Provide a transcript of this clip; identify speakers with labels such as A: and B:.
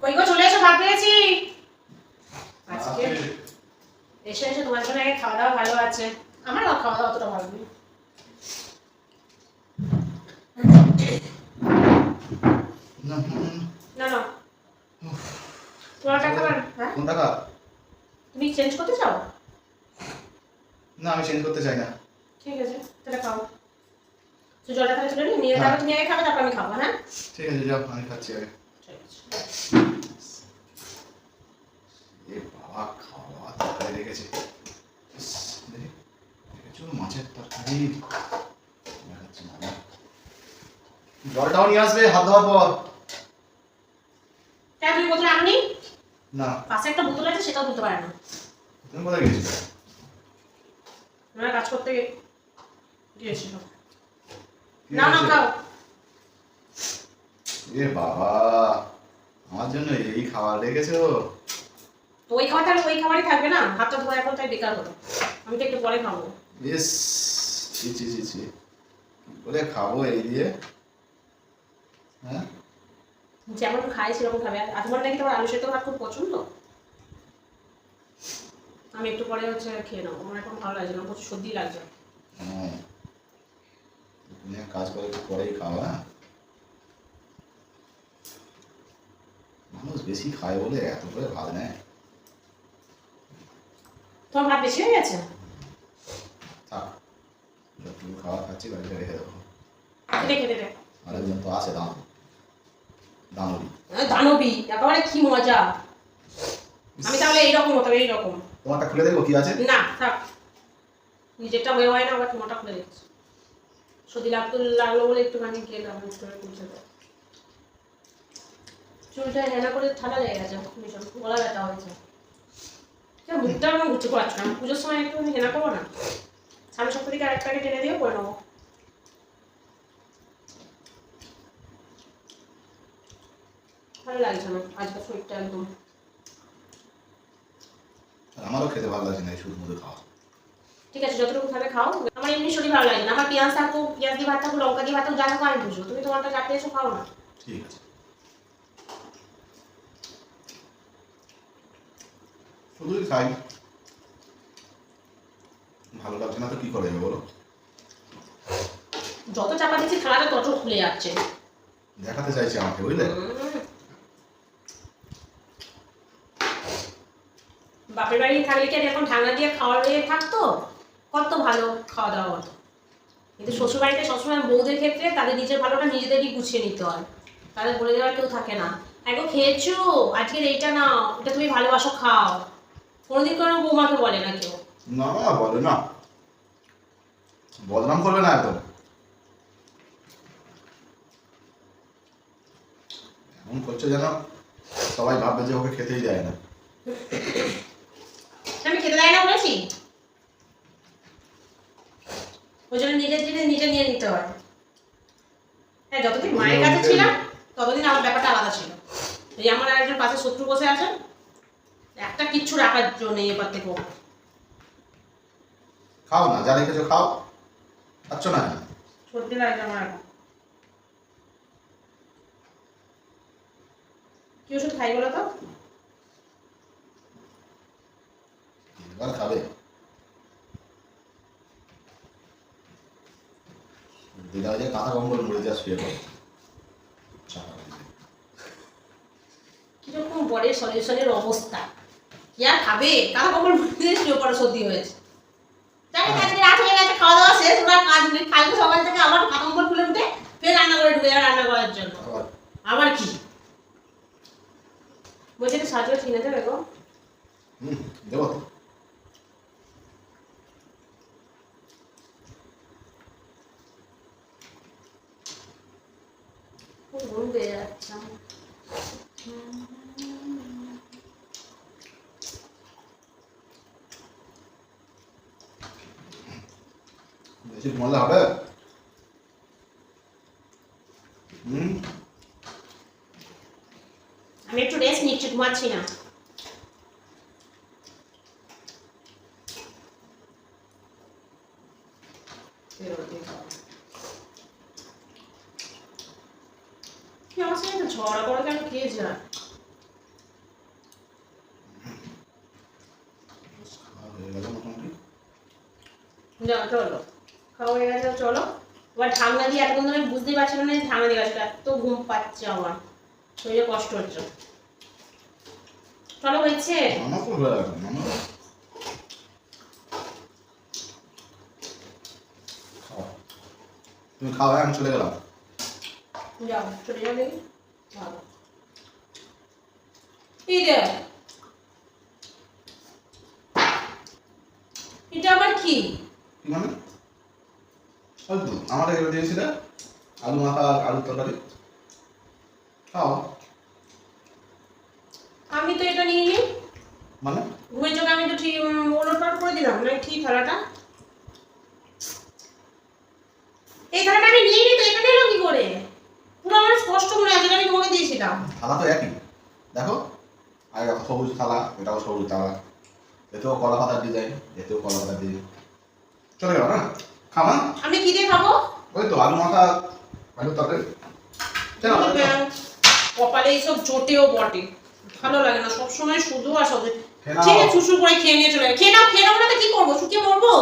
A: কই গো চলে এসো, ভাত পেয়েছি আজকে। এসে এসে তোমার জন্য আগে খাওয়া দাওয়া ভালো আছে, আমার খাওয়া দাওয়া অতটা ভালো নেই।
B: না
A: না না তোমার টাকা খাবার। হ্যাঁ
B: কোন টাকা?
A: তুমি চেঞ্জ করতে চাও?
B: না আমি চেঞ্জ করতে চাই না।
A: ঠিক আছে তাহলে খাও। তো জলটা তাহলে তুলে নিয়ে তারপর তুমি আগে খাবে, তারপর আমি খাবো। হ্যাঁ
B: ঠিক আছে যাও, আমি খাচ্ছি আগে।
A: ঠিক আছে।
B: এ বাবা খাওয়া তরকারি রেখেছে, দেখেছো মাছের তরকারি দেখাচ্ছি না। জলটাও নিয়ে আসবে হাত ধোয়ার পর।
A: কেন তুমি বোতল আননি?
B: না
A: পাশে একটা বোতল আছে, সেটাও দিতে পারে না।
B: তুমি কোথায় গেছিলে?
A: আমরা কাজ করতে গিয়েছিল। না না খাও।
B: এ বাবা আমার জন্য এই খাবার রেখেছো?
A: তো ওই খাবার তাহলে ওই খাবারই থাকবে না, হাতটা ধোয়া এখন তাই বেকার হলো। আমি তো একটু পরে খাবো।
B: ইস ছি ছি ছি ছি, কি করে খাবো এই দিয়ে? হ্যাঁ
A: যেমন খাই সেরকম খাবে। আর তোমার নাকি তোমার আলু সেদ্ধ ভাত খুব পছন্দ। আমি একটু পরে হচ্ছে খেয়ে নেবো, আমার এখন ভালো লাগছে না, প্রচুর সর্দি লাগছে।
B: হ্যাঁ তুমি এক কাজ করে একটু পরেই খাওয়া। মানুষ বেশি খায় বলে এত করে ভাত নেয়।
A: তোমার ভাত বেশি হয়ে গেছে?
B: থাক, যতটুকু খাওয়া খাচ্ছি বাড়িতে রেখে দেবো।
A: রেখে দেবে।
B: আরেকজন তো আছে দানবী।
A: দানবী একেবারে কি মজা। আমি তাহলে এইরকম হতাম, এইরকম।
B: তোমারটা খুলে দেখবো কি আছে।
A: না থাক, নিজেরটা হয়ে হয় না, আবার তোমারটা খুলে দেখছি। সর্দি লাগলো বলে একটুখানি গেলাম, একটু বুঝে দাও। চুলটা হেনা করে ঠান্ডা লেগে গেছে, ভীষণ গলা ব্যথা হয়েছে। মুখটা আমার উঁচু করাচ্ছ না, পুজোর সময় একটু আমি হেনা করবো না? সামনে সপ্তাহ থেকে আরেকটাকে টেনে দিয়েও করে নেবো। ভালো লাগছে না আজকের শরীরটা একদম।
B: আমারও খেতে ভালো লাগছে না এই শুধু মুধু খাওয়া।
A: ঠিক আছে যতটুকু খাবে খাও, আমার এমনি শরীর ভালো লাগে না। আমার পেঁয়াজ থাকুক, পেঁয়াজ দিয়ে ভাত থাকুক, লঙ্কা দিয়ে ভাত থাকুক, যা থাকুক আমি বুঝবো। তুমি তোমারটা যা পেয়েছো খাও না।
B: ঠিক আছে শুধুই খাই, ভালো লাগছে না তো কি করে যাবে বলো?
A: যত চাপা দিচ্ছি থালাটা তত খুলে যাচ্ছে।
B: দেখাতে চাইছি আমাকে, বুঝলে?
A: বাপের বাড়ি থাকলে কি আর এখন ঠান্ডা দিয়ে খাওয়ার হয়ে থাকতো, কত ভালো খাওয়া দাওয়া হতো। কিন্তু শ্বশুর বাড়িতে সবসময় বউদের ক্ষেত্রে তাদের নিজের ভালোটা নিজেদেরই গুছিয়ে নিতে হয়, তাদের বলে দেওয়ার কেউ থাকে না। এখন খেয়েছো আজকের এইটা না, এটা তুমি ভালোবাসো খাও, কোনোদিন কোনো বৌমাকে বলে না কেউ।
B: না না বলে না, বদনাম করবে না একদম। এমন করছে যেন সবাই ভাববে যে ওকে খেতেই দেয় না।
A: আমি খেতে দেয় না বলেছি? ওই জন্য নিজের জিনিস নিজে নিয়ে নিতে হয়। হ্যাঁ যতদিন মায়ের কাছে ছিলাম ততদিন আমার ব্যাপারটা আলাদা ছিল। এই আমার একজন পাশে শত্রু বসে আছে, একটা কিচ্ছু রাখার জন্য এবার থেকে।
B: খাও না, যা রেখেছো খাও, খাচ্ছ না কেন?
A: সর্দি লাগছে আমার এখন। কি ওষুধ খাই বলো তো?
B: এবার খাবে? দিদা যে কাঁথা কম্বল মুড়ে যা শুয়ে পড়ো।
A: কিরকম বডির সলিউশনের অবস্থা, কি আর খাবে? কাকা কখন দিয়ে শুয়ে পড়া সর্দি হয়েছে। জানি আজকে রাত হয়ে গেছে, খাওয়া দাওয়া শেষ, ওরা কাজ নেই। কালকে সকাল থেকে আবার কাকা কম্বল খুলে উঠে ফের রান্না করে ঢুকে যাবে রান্না করার জন্য। আবার কি বলছি, একটু সাহায্য কিনে দেবে গো?
B: দেবো তো।
A: ঘুম পেয়ে যাচ্ছে।
B: বেশি ঘুমালে হবে?
A: আমি একটু রেস্ট নিচ্ছি, ঘুমাচ্ছি না। কি আমার সাথে ঝগড়া করে কেন কে জানে? যাও চলো খাওয়া হয়ে গেছে চলো এবার ঢাকনা দিয়ে এতক্ষণ ধরে বুঝতেই পারছিলাম না যে ঢাকনা দিয়ে গেছে এত ঘুম পাচ্ছে আমার শরীরে কষ্ট হচ্ছে চলো হয়েছে
B: মামা তো হয়ে গেছে মামা খাও। তুমি খাও আমি চলে গেলাম
A: যাও চলে যাও দেখি ভালো এই যে এটা আবার কি
B: কি মানে হয়তো আমার এগুলো দিয়েছিলে আলু মাখা আলুর তরকারি খাও
A: আমি তো এটা নিইনি
B: মানে
A: ঘুমের চোখে আমি তো ঠিক ওলটপালট করে দিলাম না ঠিক থালাটা এই থালাটা আমি নিইনি তো এখানে এলো কি করে পুরো আমার স্পষ্ট মনে আছে আমি তোমাকে দিয়েছিলাম
B: থালা তো একই দেখো আর একটা সবুজ থালা এটাও সবুজ থালা এতেও কলা পাতার ডিজাইন এতেও কলা পাতার ডিজাইন চলে গেল না খাওয়া
A: আমি কি দিয়ে খাবো
B: ওই তো আলু মাখা আলুর তরকারি চলো
A: কপালে এইসব জোটেও বটে ভালো লাগে না সবসময় শুধু আর সবজি
B: খেয়ে নাও।
A: ঠিক আছে শুশু করে খেয়ে নিয়ে চলে খেয়ে নাও না তো কি করবো শুকিয়ে মরবো